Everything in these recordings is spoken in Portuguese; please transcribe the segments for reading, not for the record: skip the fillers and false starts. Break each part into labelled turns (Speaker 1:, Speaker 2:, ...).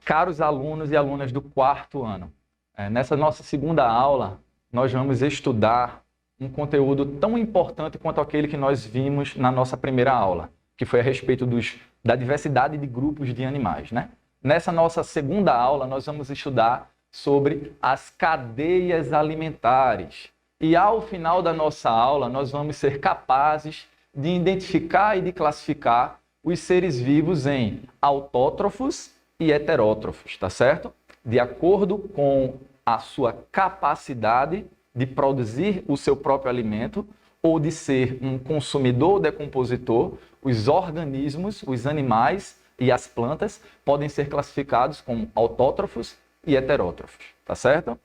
Speaker 1: Caros alunos e alunas do quarto ano, nessa nossa segunda aula, nós vamos estudar um conteúdo tão importante quanto aquele que nós vimos na nossa primeira aula, que foi a respeito da diversidade de grupos de animais, né? Nessa nossa segunda aula, nós vamos estudar sobre as cadeias alimentares. E ao final da nossa aula, nós vamos ser capazes de identificar e de classificar os seres vivos em autótrofos e heterótrofos, tá certo? De acordo com a sua capacidade de produzir o seu próprio alimento ou de ser um consumidor ou decompositor, os organismos, os animais e as plantas podem ser classificados como autótrofos e heterótrofos, tá certo?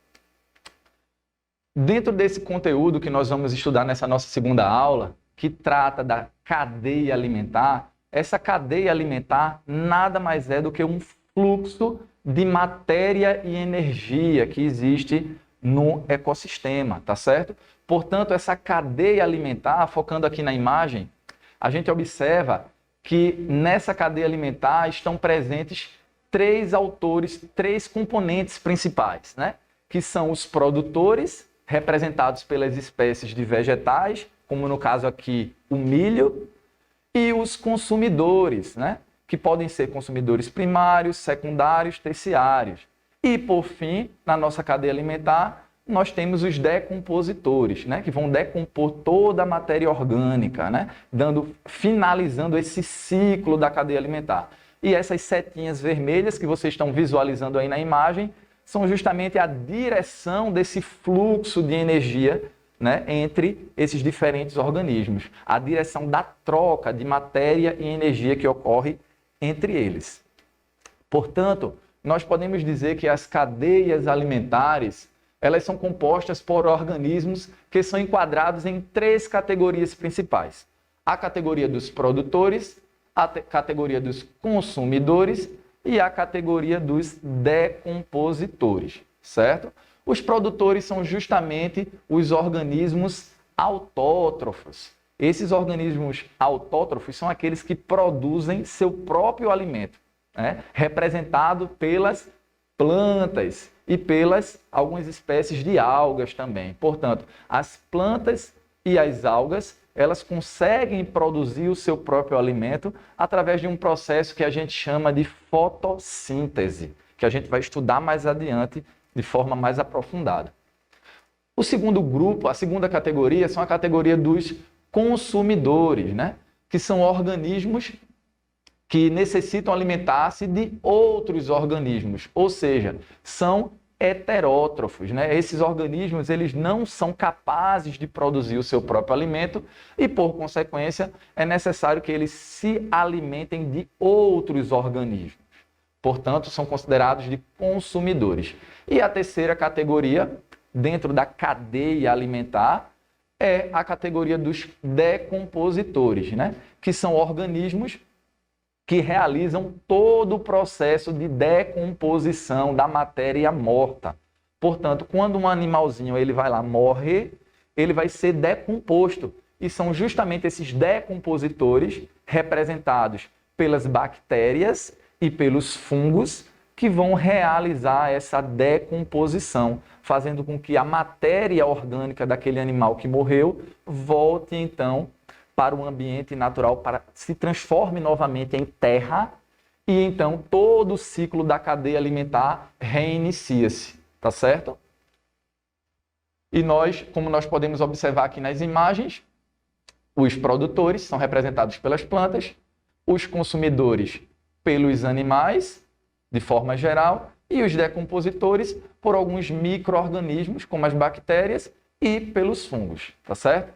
Speaker 1: Dentro desse conteúdo que nós vamos estudar nessa nossa segunda aula, que trata da cadeia alimentar, essa cadeia alimentar nada mais é do que um fluxo de matéria e energia que existe no ecossistema, tá certo? Portanto, essa cadeia alimentar, focando aqui na imagem, a gente observa que nessa cadeia alimentar estão presentes três componentes principais, né? Que são os produtores, representados pelas espécies de vegetais, como no caso aqui o milho, e os consumidores, né? Que podem ser consumidores primários, secundários, terciários. E, por fim, na nossa cadeia alimentar, nós temos os decompositores, né? Que vão decompor toda a matéria orgânica, né? Finalizando esse ciclo da cadeia alimentar. E essas setinhas vermelhas que vocês estão visualizando aí na imagem são justamente a direção desse fluxo de energia, né, entre esses diferentes organismos, a direção da troca de matéria e energia que ocorre entre eles. Portanto, nós podemos dizer que as cadeias alimentares, elas são compostas por organismos que são enquadrados em três categorias principais: a categoria dos produtores, a categoria dos consumidores e a categoria dos decompositores, certo? Os produtores são justamente os organismos autótrofos. Esses organismos autótrofos são aqueles que produzem seu próprio alimento, né? Representado pelas plantas e pelas algumas espécies de algas também. Portanto, as plantas e as algas, elas conseguem produzir o seu próprio alimento através de um processo que a gente chama de fotossíntese, que a gente vai estudar mais adiante de forma mais aprofundada. O segundo grupo, a segunda categoria, são a categoria dos consumidores, né? Que são organismos que necessitam alimentar-se de outros organismos, ou seja, são heterótrofos, né? Esses organismos, eles não são capazes de produzir o seu próprio alimento e, por consequência, é necessário que eles se alimentem de outros organismos. Portanto, são considerados de consumidores. E a terceira categoria, dentro da cadeia alimentar, é a categoria dos decompositores, né? Que são organismos que realizam todo o processo de decomposição da matéria morta. Portanto, quando um animalzinho ele vai lá morrer, ele vai ser decomposto. E são justamente esses decompositores, representados pelas bactérias e pelos fungos, que vão realizar essa decomposição, fazendo com que a matéria orgânica daquele animal que morreu volte, então, para o ambiente natural, se transforme novamente em terra, e então todo o ciclo da cadeia alimentar reinicia-se, tá certo? E nós, como nós podemos observar aqui nas imagens, os produtores são representados pelas plantas, os consumidores pelos animais, de forma geral, e os decompositores por alguns micro-organismos, como as bactérias, e pelos fungos, tá certo?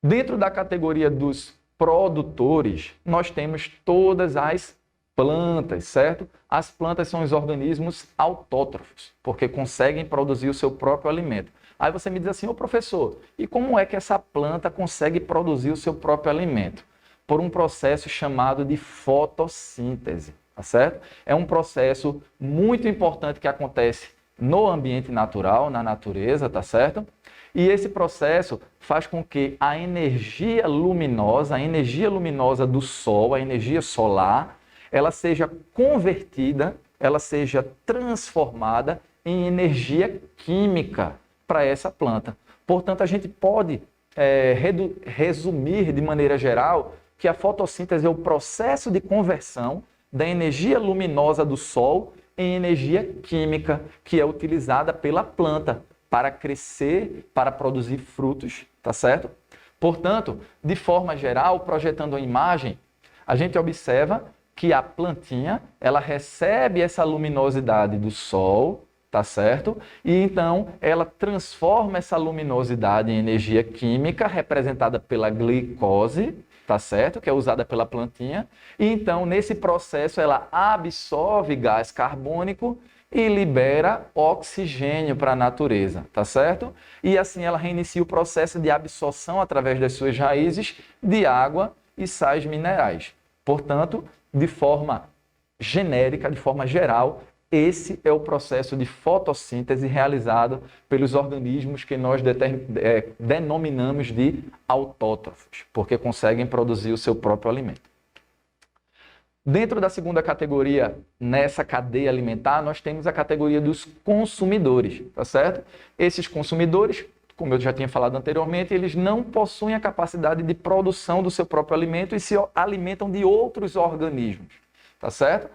Speaker 1: Dentro da categoria dos produtores, nós temos todas as plantas, certo? As plantas são os organismos autótrofos, porque conseguem produzir o seu próprio alimento. Aí você me diz assim, ô professor, e como é que essa planta consegue produzir o seu próprio alimento? Por um processo chamado de fotossíntese, tá certo? É um processo muito importante que acontece no ambiente natural, na natureza, tá certo? E esse processo faz com que a energia luminosa do Sol, a energia solar, ela seja convertida, ela seja transformada em energia química para essa planta. Portanto, a gente pode resumir de maneira geral que a fotossíntese é o processo de conversão da energia luminosa do Sol em energia química que é utilizada pela planta para crescer, para produzir frutos, tá certo? Portanto, de forma geral, projetando a imagem, a gente observa que a plantinha, ela recebe essa luminosidade do Sol, tá certo? E então ela transforma essa luminosidade em energia química representada pela glicose, tá certo? Que é usada pela plantinha. E então nesse processo ela absorve gás carbônico e libera oxigênio para a natureza, tá certo? E assim ela reinicia o processo de absorção através das suas raízes de água e sais minerais. Portanto, de forma genérica, de forma geral, esse é o processo de fotossíntese realizado pelos organismos que nós denominamos de autótrofos, porque conseguem produzir o seu próprio alimento. Dentro da segunda categoria, nessa cadeia alimentar, nós temos a categoria dos consumidores, tá certo? Esses consumidores, como eu já tinha falado anteriormente, eles não possuem a capacidade de produção do seu próprio alimento e se alimentam de outros organismos, tá certo?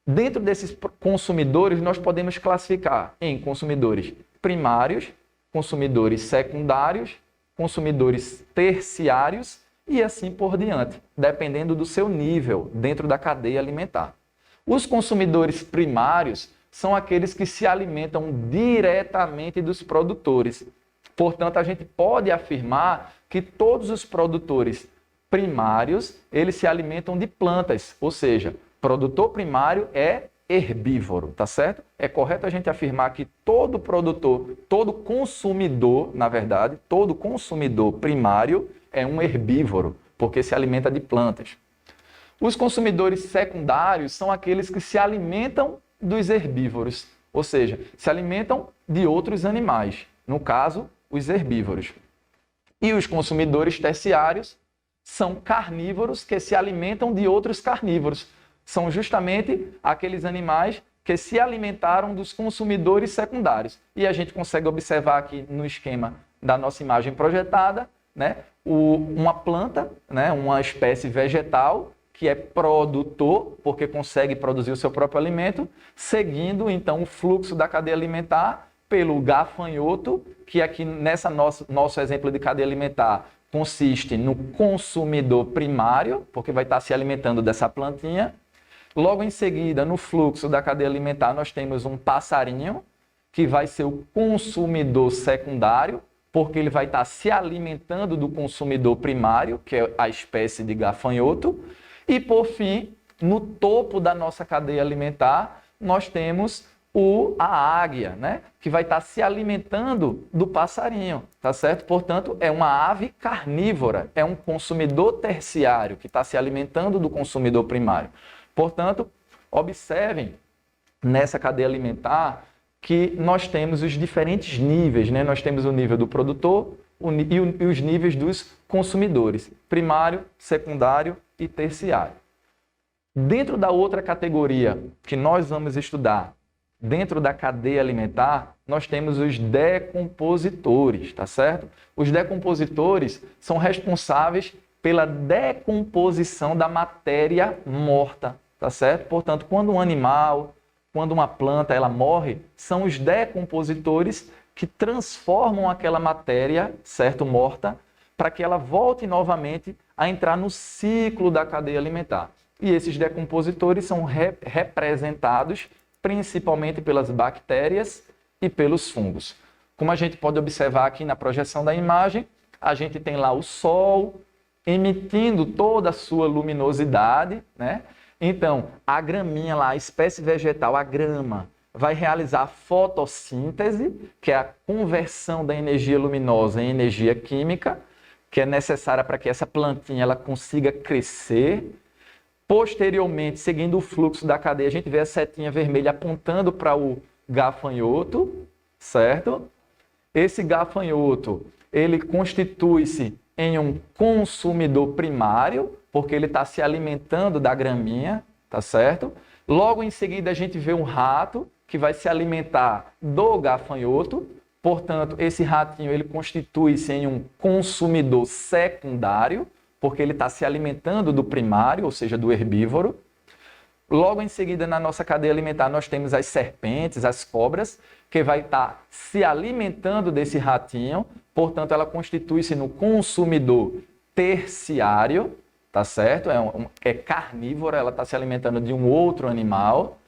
Speaker 1: Dentro desses consumidores, nós podemos classificar em consumidores primários, consumidores secundários, consumidores terciários e assim por diante, dependendo do seu nível dentro da cadeia alimentar. Os consumidores primários são aqueles que se alimentam diretamente dos produtores. Portanto, a gente pode afirmar que todos os produtores primários, eles se alimentam de plantas, ou seja, produtor primário é herbívoro, tá certo? É correto a gente afirmar que todo produtor, todo consumidor, na verdade, todo consumidor primário é um herbívoro, porque se alimenta de plantas. Os consumidores secundários são aqueles que se alimentam dos herbívoros, ou seja, se alimentam de outros animais, no caso, os herbívoros. E os consumidores terciários são carnívoros que se alimentam de outros carnívoros. São justamente aqueles animais que se alimentaram dos consumidores secundários. E a gente consegue observar aqui no esquema da nossa imagem projetada, né, uma planta, né, uma espécie vegetal que é produtor, porque consegue produzir o seu próprio alimento, seguindo então o fluxo da cadeia alimentar pelo gafanhoto, que aqui nessa nosso exemplo de cadeia alimentar consiste no consumidor primário, porque vai estar se alimentando dessa plantinha. Logo em seguida, no fluxo da cadeia alimentar, nós temos um passarinho, que vai ser o consumidor secundário, porque ele vai estar se alimentando do consumidor primário, que é a espécie de gafanhoto. E, por fim, no topo da nossa cadeia alimentar, nós temos a águia, né? Que vai estar se alimentando do passarinho, tá certo? Portanto, é uma ave carnívora, é um consumidor terciário que está se alimentando do consumidor primário. Portanto, observem nessa cadeia alimentar que nós temos os diferentes níveis, né? Nós temos o nível do produtor e os níveis dos consumidores, primário, secundário e terciário. Dentro da outra categoria que nós vamos estudar, dentro da cadeia alimentar, nós temos os decompositores, tá certo? Os decompositores são responsáveis pela decomposição da matéria morta, tá certo? Portanto, quando um animal, quando uma planta, ela morre, são os decompositores que transformam aquela matéria, certo, morta, para que ela volte novamente a entrar no ciclo da cadeia alimentar. E esses decompositores são representados principalmente pelas bactérias e pelos fungos. Como a gente pode observar aqui na projeção da imagem, a gente tem lá o Sol emitindo toda a sua luminosidade, né? Então, a graminha lá, a espécie vegetal, a grama, vai realizar a fotossíntese, que é a conversão da energia luminosa em energia química, que é necessária para que essa plantinha ela consiga crescer. Posteriormente, seguindo o fluxo da cadeia, a gente vê a setinha vermelha apontando para o gafanhoto, certo? Esse gafanhoto, ele constitui-se em um consumidor primário, porque ele está se alimentando da graminha, tá certo? Logo em seguida a gente vê um rato que vai se alimentar do gafanhoto. Portanto, esse ratinho ele constitui-se em um consumidor secundário, porque ele está se alimentando do primário, ou seja, do herbívoro. Logo em seguida, na nossa cadeia alimentar, nós temos as serpentes, as cobras, que vai estar se alimentando desse ratinho. Portanto, ela constitui-se no consumidor terciário, tá certo? É carnívora, ela está se alimentando de um outro animal.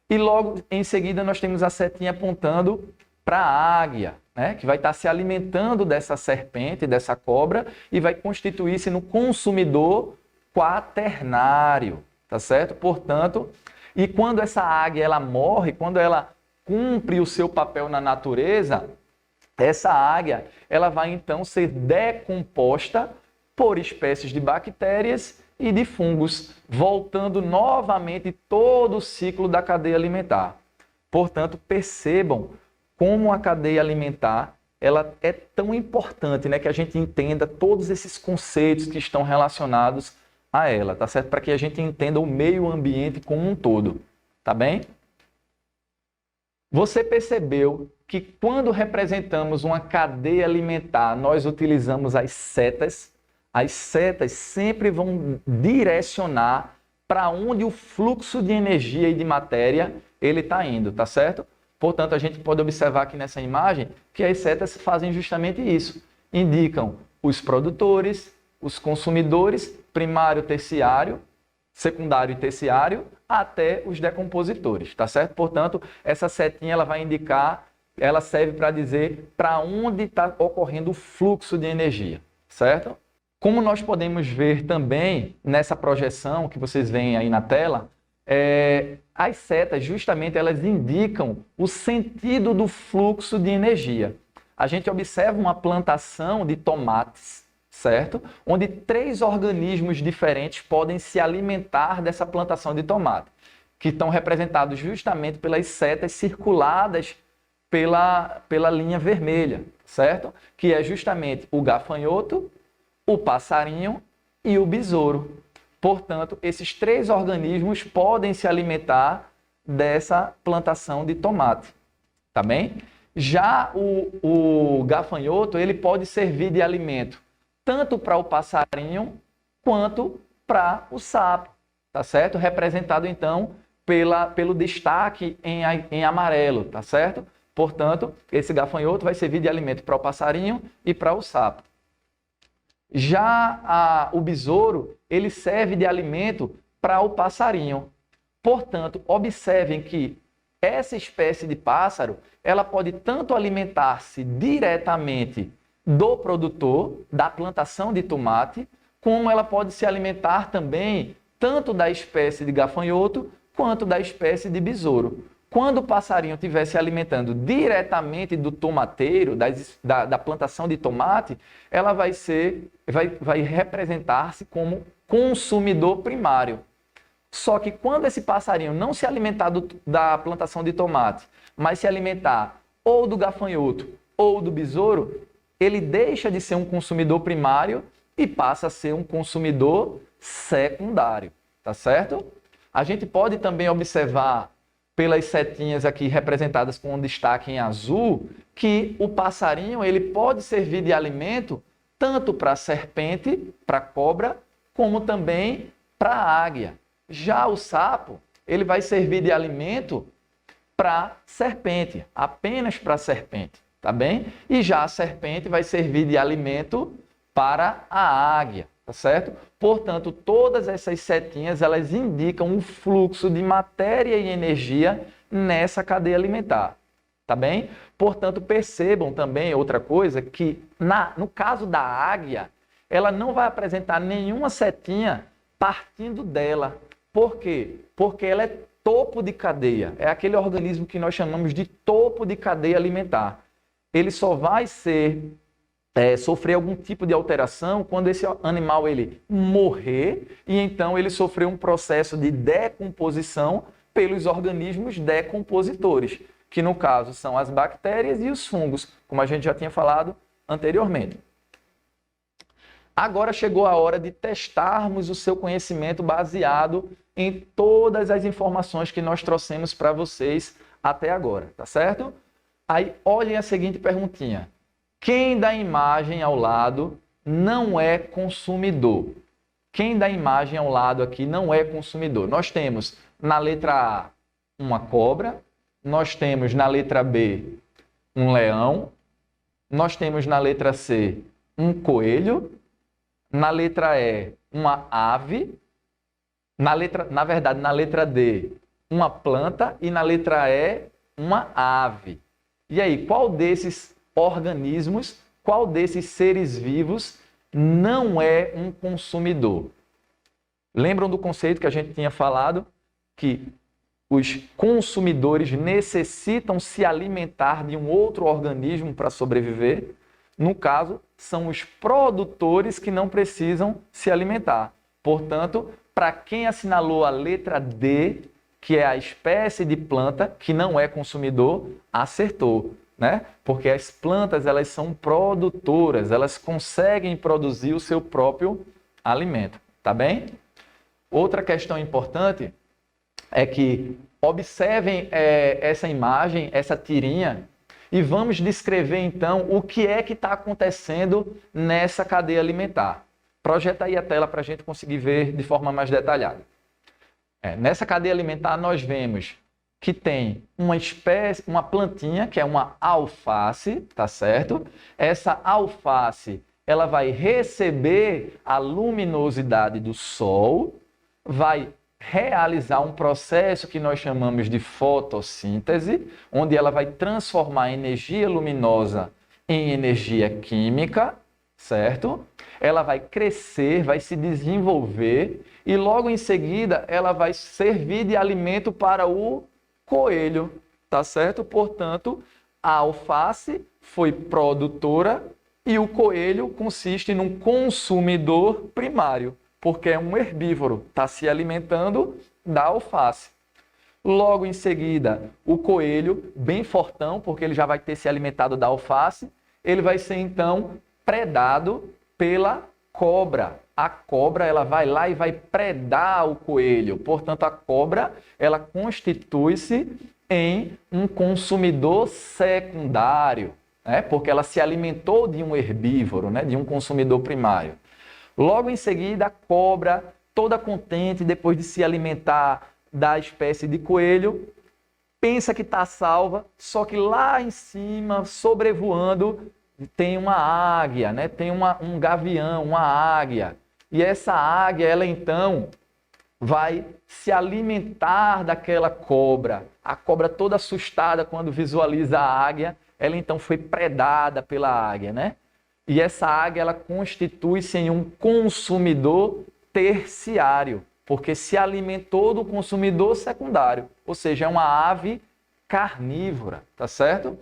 Speaker 1: E logo em seguida, nós temos a setinha apontando para a águia, né? Que vai estar se alimentando dessa serpente, dessa cobra, e vai constituir-se no consumidor quaternário. Tá certo? Portanto, e quando essa águia ela morre, quando ela cumpre o seu papel na natureza, essa águia ela vai então ser decomposta por espécies de bactérias e de fungos, voltando novamente todo o ciclo da cadeia alimentar. Portanto, percebam como a cadeia alimentar ela é tão importante, né, que a gente entenda todos esses conceitos que estão relacionados a ela, tá certo? Para que a gente entenda o meio ambiente como um todo, tá bem? Você percebeu que quando representamos uma cadeia alimentar, nós utilizamos as setas. As setas sempre vão direcionar para onde o fluxo de energia e de matéria ele está indo, tá certo? Portanto, a gente pode observar aqui nessa imagem que as setas fazem justamente isso. Indicam os produtores, os consumidores, primário, terciário, secundário e terciário, até os decompositores, tá certo? Portanto, essa setinha ela vai indicar, ela serve para dizer para onde está ocorrendo o fluxo de energia, certo? Como nós podemos ver também nessa projeção que vocês veem aí na tela, as setas justamente elas indicam o sentido do fluxo de energia. A gente observa uma plantação de tomates, certo? Onde 3 organismos diferentes podem se alimentar dessa plantação de tomate, que estão representados justamente pelas setas circuladas pela linha vermelha, certo? Que é justamente o gafanhoto, o passarinho e o besouro. Portanto, esses 3 organismos podem se alimentar dessa plantação de tomate, tá bem? Já o gafanhoto, ele pode servir de alimento tanto para o passarinho quanto para o sapo, tá certo? Representado, então, pelo destaque em amarelo, tá certo? Portanto, esse gafanhoto vai servir de alimento para o passarinho e para o sapo. Já o besouro, ele serve de alimento para o passarinho. Portanto, observem que essa espécie de pássaro, ela pode tanto alimentar-se diretamente do produtor, da plantação de tomate, como ela pode se alimentar também tanto da espécie de gafanhoto quanto da espécie de besouro. Quando o passarinho estiver se alimentando diretamente do tomateiro, da plantação de tomate, ela vai representar-se como consumidor primário. Só que quando esse passarinho não se alimentar da plantação de tomate, mas se alimentar ou do gafanhoto ou do besouro, ele deixa de ser um consumidor primário e passa a ser um consumidor secundário, tá certo? A gente pode também observar pelas setinhas aqui representadas com um destaque em azul, que o passarinho ele pode servir de alimento tanto para a serpente, para a cobra, como também para a águia. Já o sapo, ele vai servir de alimento para a serpente, apenas para a serpente, tá bem? E já a serpente vai servir de alimento para a águia, tá certo? Portanto, todas essas setinhas, elas indicam um fluxo de matéria e energia nessa cadeia alimentar, tá bem? Portanto, percebam também outra coisa, que no caso da águia, ela não vai apresentar nenhuma setinha partindo dela. Por quê? Porque ela é topo de cadeia, é aquele organismo que nós chamamos de topo de cadeia alimentar. Ele só vai sofrer algum tipo de alteração quando esse animal ele morrer e então ele sofrer um processo de decomposição pelos organismos decompositores, que no caso são as bactérias e os fungos, como a gente já tinha falado anteriormente. Agora chegou a hora de testarmos o seu conhecimento baseado em todas as informações que nós trouxemos para vocês até agora, tá certo? Aí, olhem a seguinte perguntinha. Quem da imagem ao lado não é consumidor? Quem da imagem ao lado aqui não é consumidor? Nós temos na letra A uma cobra, nós temos na letra B um leão, nós temos na letra C um coelho, na letra E uma ave, na letra D uma planta e na letra E uma ave. E aí, qual desses organismos, qual desses seres vivos não é um consumidor? Lembram do conceito que a gente tinha falado? Que os consumidores necessitam se alimentar de um outro organismo para sobreviver. No caso, são os produtores que não precisam se alimentar. Portanto, para quem assinalou a letra D, que é a espécie de planta que não é consumidor, acertou, né? Porque as plantas, elas são produtoras, elas conseguem produzir o seu próprio alimento, tá bem? Outra questão importante é que observem essa imagem, essa tirinha, e vamos descrever então o que é que está acontecendo nessa cadeia alimentar. Projeta aí a tela para a gente conseguir ver de forma mais detalhada. Nessa cadeia alimentar nós vemos que tem uma plantinha, que é uma alface, tá certo? Essa alface, ela vai receber a luminosidade do sol, vai realizar um processo que nós chamamos de fotossíntese, onde ela vai transformar energia luminosa em energia química, certo? Ela vai crescer, vai se desenvolver e logo em seguida ela vai servir de alimento para o coelho, tá certo? Portanto, a alface foi produtora e o coelho consiste num consumidor primário, porque é um herbívoro, está se alimentando da alface. Logo em seguida, o coelho, bem fortão, porque ele já vai ter se alimentado da alface, ele vai ser então predado pela cobra. A cobra, ela vai lá e vai predar o coelho. Portanto, a cobra, ela constitui-se em um consumidor secundário, né? Porque ela se alimentou de um herbívoro, né? De um consumidor primário. Logo em seguida, a cobra, toda contente, depois de se alimentar da espécie de coelho, pensa que está salva, só que lá em cima, sobrevoando, tem uma águia, né? Tem um gavião, uma águia. E essa águia, ela então vai se alimentar daquela cobra. A cobra toda assustada quando visualiza a águia, ela então foi predada pela águia, né? E essa águia, ela constitui-se em um consumidor terciário, porque se alimentou do consumidor secundário, ou seja, é uma ave carnívora, tá certo?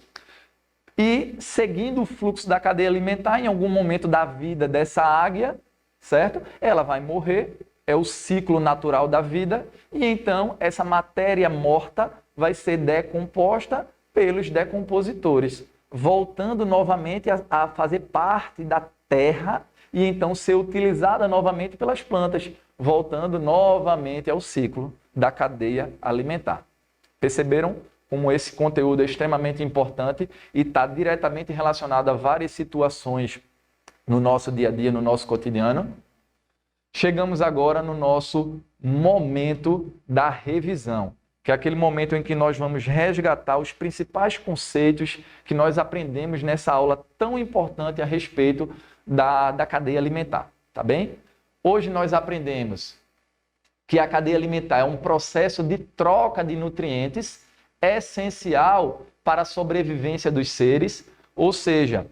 Speaker 1: E seguindo o fluxo da cadeia alimentar, em algum momento da vida dessa águia, certo? Ela vai morrer, é o ciclo natural da vida, e então essa matéria morta vai ser decomposta pelos decompositores, voltando novamente a fazer parte da terra e então ser utilizada novamente pelas plantas, voltando novamente ao ciclo da cadeia alimentar. Perceberam como esse conteúdo é extremamente importante e está diretamente relacionado a várias situações no nosso dia a dia, no nosso cotidiano? Chegamos agora no nosso momento da revisão, que é aquele momento em que nós vamos resgatar os principais conceitos que nós aprendemos nessa aula tão importante a respeito da cadeia alimentar, tá bem? Hoje nós aprendemos que a cadeia alimentar é um processo de troca de nutrientes essencial para a sobrevivência dos seres, ou seja,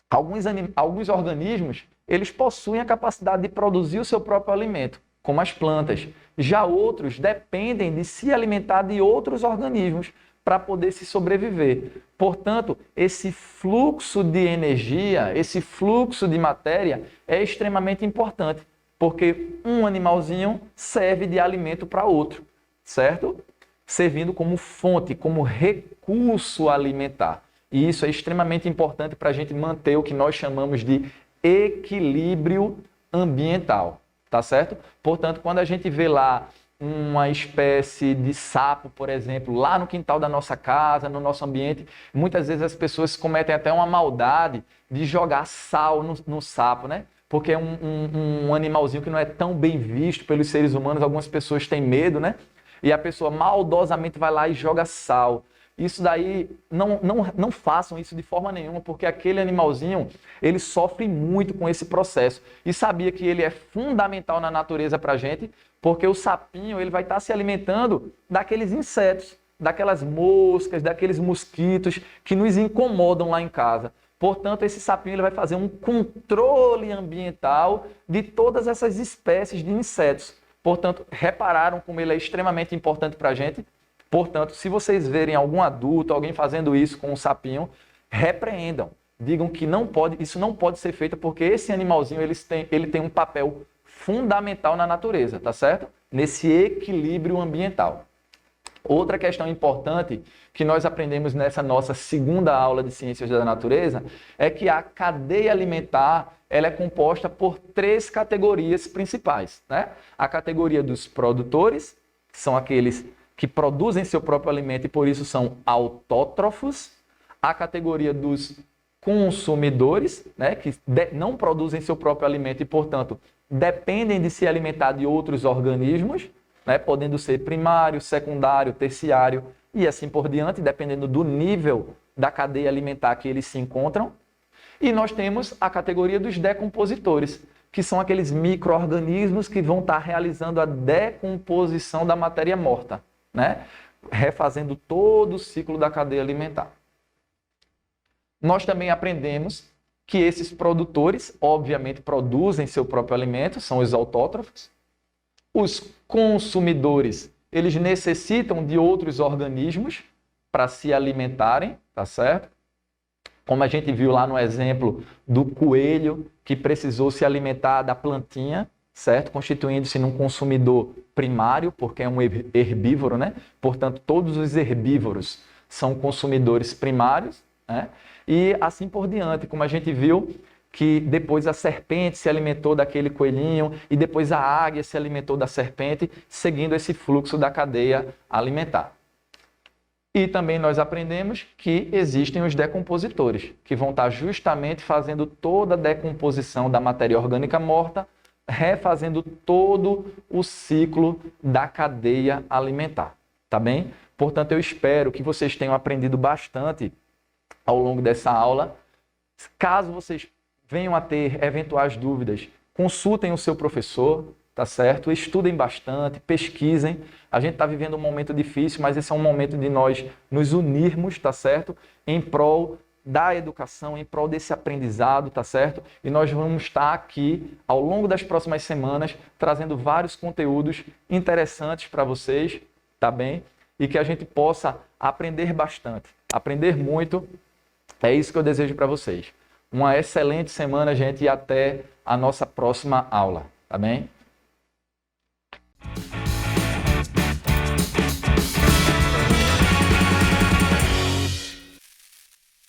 Speaker 1: alguns organismos, eles possuem a capacidade de produzir o seu próprio alimento, como as plantas. Já outros dependem de se alimentar de outros organismos para poder se sobreviver. Portanto, esse fluxo de energia, esse fluxo de matéria é extremamente importante, porque um animalzinho serve de alimento para outro, certo? Servindo como fonte, como recurso alimentar. E isso é extremamente importante para a gente manter o que nós chamamos de equilíbrio ambiental, tá certo? Portanto, quando a gente vê lá uma espécie de sapo, por exemplo, lá no quintal da nossa casa, no nosso ambiente, muitas vezes as pessoas cometem até uma maldade de jogar sal no sapo, né? Porque é um animalzinho que não é tão bem visto pelos seres humanos, algumas pessoas têm medo, né? E a pessoa maldosamente vai lá e joga sal. Isso daí, não façam isso de forma nenhuma, porque aquele animalzinho, ele sofre muito com esse processo. E sabia que ele é fundamental na natureza para a gente, porque o sapinho ele vai estar se alimentando daqueles insetos, daquelas moscas, daqueles mosquitos que nos incomodam lá em casa. Portanto, esse sapinho ele vai fazer um controle ambiental de todas essas espécies de insetos. Portanto, repararam como ele é extremamente importante para a gente? Portanto, se vocês verem algum adulto, alguém fazendo isso com um sapinho, repreendam. Digam que não pode, isso não pode ser feito porque esse animalzinho ele tem um papel fundamental na natureza, tá certo? Nesse equilíbrio ambiental. Outra questão importante que nós aprendemos nessa nossa segunda aula de Ciências da Natureza é que a cadeia alimentar ela é composta por 3 categorias principais, né? A categoria dos produtores, que são aqueles que produzem seu próprio alimento e por isso são autótrofos. A categoria dos consumidores, né, que não produzem seu próprio alimento e, portanto, dependem de se alimentar de outros organismos, né, podendo ser primário, secundário, terciário e assim por diante, dependendo do nível da cadeia alimentar que eles se encontram. E nós temos a categoria dos decompositores, que são aqueles micro-organismos que vão estar realizando a decomposição da matéria morta, né, refazendo todo o ciclo da cadeia alimentar. Nós também aprendemos que esses produtores, obviamente, produzem seu próprio alimento, são os autótrofos. Os consumidores, eles necessitam de outros organismos para se alimentarem, tá certo? Como a gente viu lá no exemplo do coelho, que precisou se alimentar da plantinha, certo? Constituindo-se num consumidor primário, porque é um herbívoro, né? Portanto, todos os herbívoros são consumidores primários, né? E assim por diante, como a gente viu que depois a serpente se alimentou daquele coelhinho e depois a águia se alimentou da serpente, seguindo esse fluxo da cadeia alimentar. E também nós aprendemos que existem os decompositores, que vão estar justamente fazendo toda a decomposição da matéria orgânica morta, refazendo todo o ciclo da cadeia alimentar, tá bem? Portanto, eu espero que vocês tenham aprendido bastante ao longo dessa aula. Caso vocês venham a ter eventuais dúvidas, consultem o seu professor, tá certo? Estudem bastante, pesquisem. A gente está vivendo um momento difícil, mas esse é um momento de nós nos unirmos, tá certo? Em prol da educação, em prol desse aprendizado, tá certo? E nós vamos estar aqui, ao longo das próximas semanas, trazendo vários conteúdos interessantes para vocês, tá bem? E que a gente possa aprender bastante, aprender muito. É isso que eu desejo para vocês. Uma excelente semana, gente, e até a nossa próxima aula, tá bem?